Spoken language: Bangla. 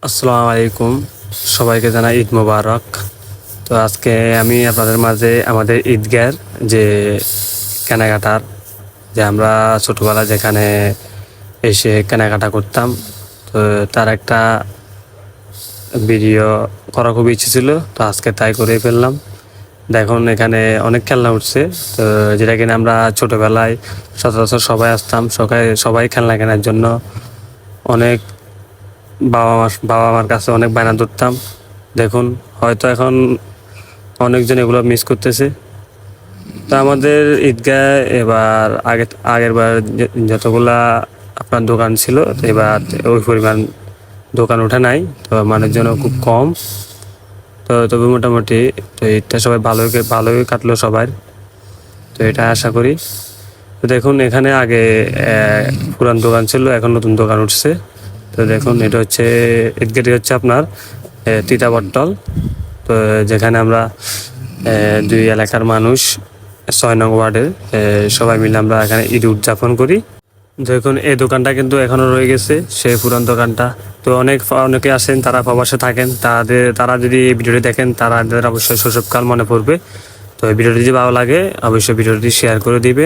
আসসালামু আলাইকুম, সবাইকে জানাই ঈদ মোবারক। তো আজকে আমি আপনাদের মাঝে আমাদের ঈদগাহের যে কেনাকাটার যে আমরা ছোটোবেলায় যেখানে এসে কেনাকাটা করতাম, তো তার একটা ভিডিও করা খুব ইচ্ছে ছিল। তো আজকে তাই করে ফেললাম। দেখুন এখানে অনেক খেলনা উঠছে, তো যেটা কিনা আমরা ছোটোবেলায় সচরাচর সবাই আসতাম, সবাই খেলনা কেনার জন্য অনেক বাবা মার কাছে অনেক বায়না ধরতাম। দেখুন হয়তো এখন অনেকজন এগুলো মিস করতেছে। তো আমাদের ঈদগাহ এবার আগের বার যতগুলা আপনার দোকান ছিল, তো এবার ওই পরিমাণ দোকান ওঠে নাই, তো মানুষজনও খুব কম। তো তবে মোটামুটি তো ঈদটা সবাই ভালোই কাটলো সবার, তো এটা আশা করি। তো দেখুন এখানে আগে পুরান দোকান ছিল, এখন নতুন দোকান উঠছে। তো দেখুন এটা হচ্ছে ঈদগাহটি হচ্ছে আপনার তিতাবট্টল। তো যেখানে আমরা দুই এলাকার মানুষ 6 নং ওয়ার্ডের সবাই মিলে আমরা এখানে ঈদ উদযাপন করি। দেখুন এই দোকানটা কিন্তু এখনো রয়ে গেছে, সেই পুরান দোকানটা। তো অনেকে আসেন, তারা প্রবাসে থাকেন, তারা যদি এই ভিডিওটি দেখেন, তাদের অবশ্যই শৈশবকাল মনে পড়বে। তো এই ভিডিওটি যদি ভালো লাগে অবশ্যই ভিডিওটি শেয়ার করে দিবেন।